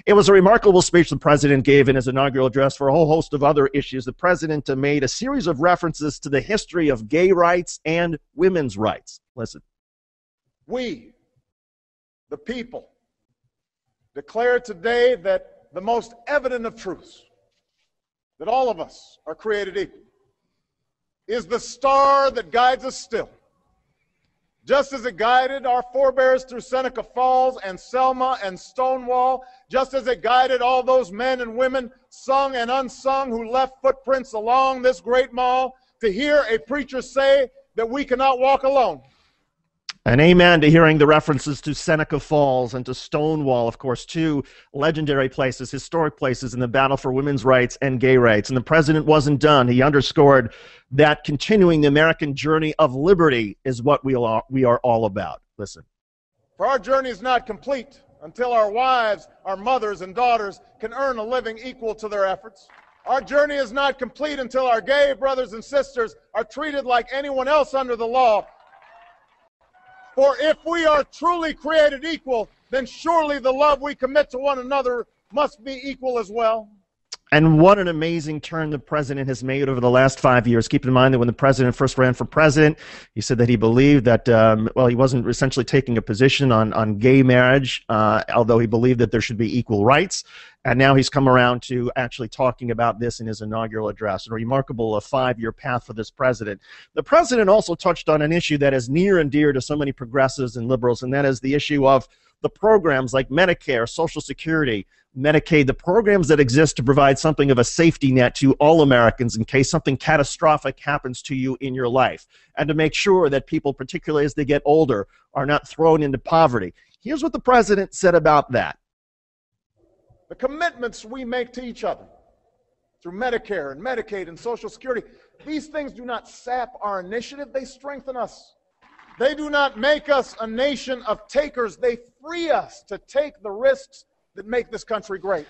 It was a remarkable speech the president gave in his inaugural address for a whole host of other issues. The president made a series of references to the history of gay rights and women's rights. Listen. We, the people, declare today that the most evident of truths, that all of us are created equal, is the star that guides us still. Just as it guided our forebears through Seneca Falls and Selma and Stonewall, just as it guided all those men and women, sung and unsung, who left footprints along this great mall, to hear a preacher say that we cannot walk alone. And amen to hearing the references to Seneca Falls and to Stonewall, of course, two legendary places, historic places in the battle for women's rights and gay rights. And the president wasn't done. He underscored that continuing the American journey of liberty is what we are all about. Listen. For our journey is not complete until our wives, our mothers and daughters can earn a living equal to their efforts. Our journey is not complete until our gay brothers and sisters are treated like anyone else under the law. For if we are truly created equal, then surely the love we commit to one another must be equal as well. And what an amazing turn the president has made over the last 5 years. Keep in mind that when the president first ran for president, he said that he believed that, well, he wasn't essentially taking a position on gay marriage, although he believed that there should be equal rights. And now he's come around to actually talking about this in his inaugural address. A remarkable 5-year path for this president. The president also touched on an issue that is near and dear to so many progressives and liberals, and that is the issue of the programs like Medicare, Social Security, Medicaid, the programs that exist to provide something of a safety net to all Americans in case something catastrophic happens to you in your life, and to make sure that people, particularly as they get older, are not thrown into poverty. Here's what the president said about that. The commitments we make to each other through Medicare and Medicaid and Social Security, these things do not sap our initiative, they strengthen us. They do not make us a nation of takers, they free us to take the risks that make this country great.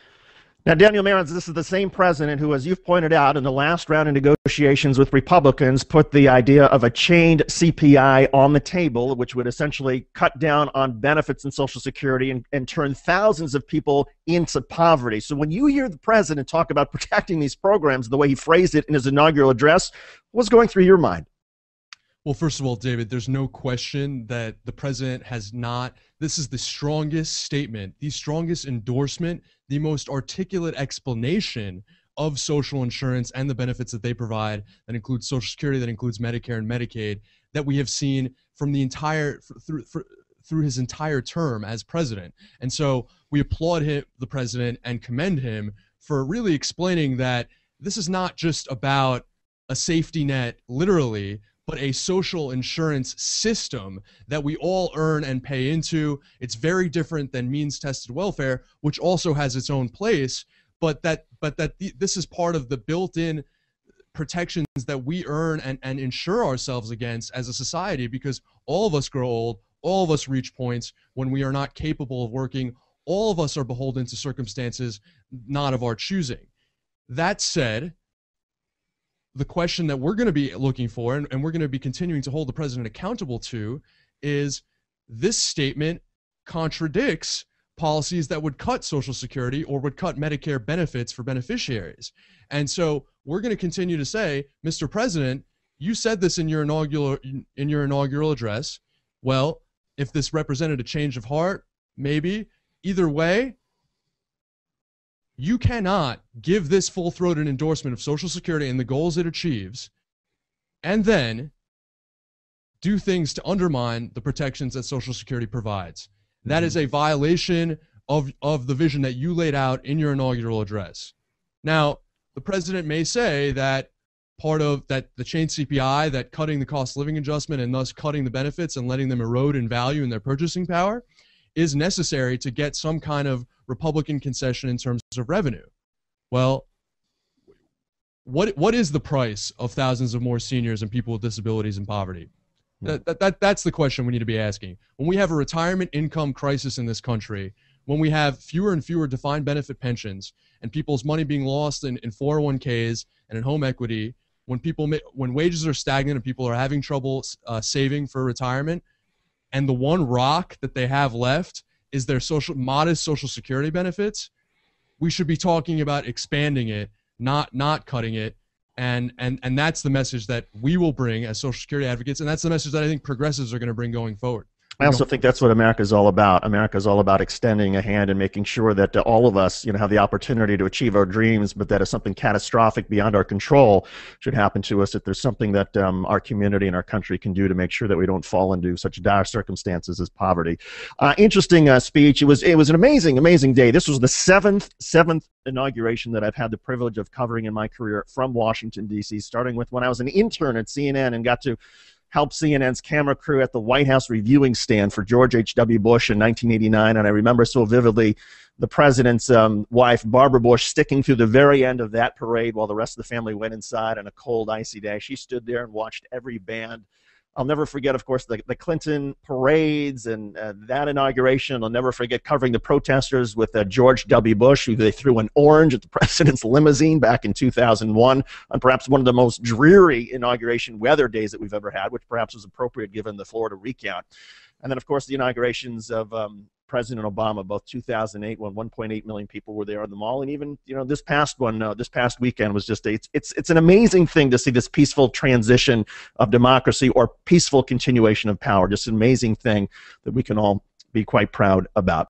Now, Daniel Marans, this is the same president who, as you've pointed out, in the last round of negotiations with Republicans, put the idea of a chained CPI on the table, which would essentially cut down on benefits and Social Security and turn thousands of people into poverty. So when you hear the president talk about protecting these programs the way he phrased it in his inaugural address, what's going through your mind? Well, first of all, David, there's no question that the president has not, this is the strongest statement, the strongest endorsement, the most articulate explanation of social insurance and the benefits that they provide, that includes Social Security, that includes Medicare and Medicaid, that we have seen from the entire, through his entire term as president. And so we applaud him, the president, and commend him for really explaining that this is not just about a safety net, literally, but a social insurance system that we all earn and pay into. It's very different than means-tested welfare, which also has its own place, but this is part of the built-in protections that we earn and insure ourselves against as a society, because all of us grow old, all of us reach points when we are not capable of working, all of us are beholden to circumstances not of our choosing. That said, the question that we're going to be looking for, and we're going to be continuing to hold the president accountable to, is this statement contradicts policies that would cut Social Security or would cut Medicare benefits for beneficiaries. And so we're going to continue to say, Mr. President, you said this in your inaugural address. Well, if this represented a change of heart, maybe. Either way, you cannot give this full-throated endorsement of Social Security and the goals it achieves, and then do things to undermine the protections that Social Security provides. That is a violation of the vision that you laid out in your inaugural address. Now, the president may say that part of that, the chain CPI, that cutting the cost of living adjustment and thus cutting the benefits and letting them erode in value in their purchasing power, is necessary to get some kind of Republican concession in terms of revenue. Well, what is the price of thousands of more seniors and people with disabilities and poverty? That's the question we need to be asking. When we have a retirement income crisis in this country, when we have fewer and fewer defined benefit pensions and people's money being lost in 401ks and in home equity, when wages are stagnant and people are having trouble saving for retirement, and the one rock that they have left is there modest social security benefits, we should be talking about expanding it, not cutting it. And that's the message that we will bring as Social Security advocates, and that's the message that I think progressives are going to bring going forward. I also think that's what America is all about. America is all about extending a hand and making sure that all of us, have the opportunity to achieve our dreams, but that if something catastrophic beyond our control should happen to us, that there's something that our community and our country can do to make sure that we don't fall into such dire circumstances as poverty. Interesting speech. It was an amazing day. This was the seventh inauguration that I've had the privilege of covering in my career from Washington, D.C., starting with when I was an intern at CNN and got to help CNN's camera crew at the White House reviewing stand for George H.W. Bush in 1989. And I remember so vividly the president's wife, Barbara Bush, sticking through the very end of that parade while the rest of the family went inside on a cold, icy day. She stood there and watched every band. I'll never forget, of course, the Clinton parades and that inauguration. I'll never forget covering the protesters with George W. Bush, who they threw an orange at the president's limousine back in 2001 on perhaps one of the most dreary inauguration weather days that we've ever had, which perhaps was appropriate given the Florida recount. And then, of course, the inaugurations of President Obama, both 2008, when 1.8 million people were there on the mall, and even this past weekend was just it's an amazing thing to see this peaceful transition of democracy or peaceful continuation of power. Just an amazing thing that we can all be quite proud about.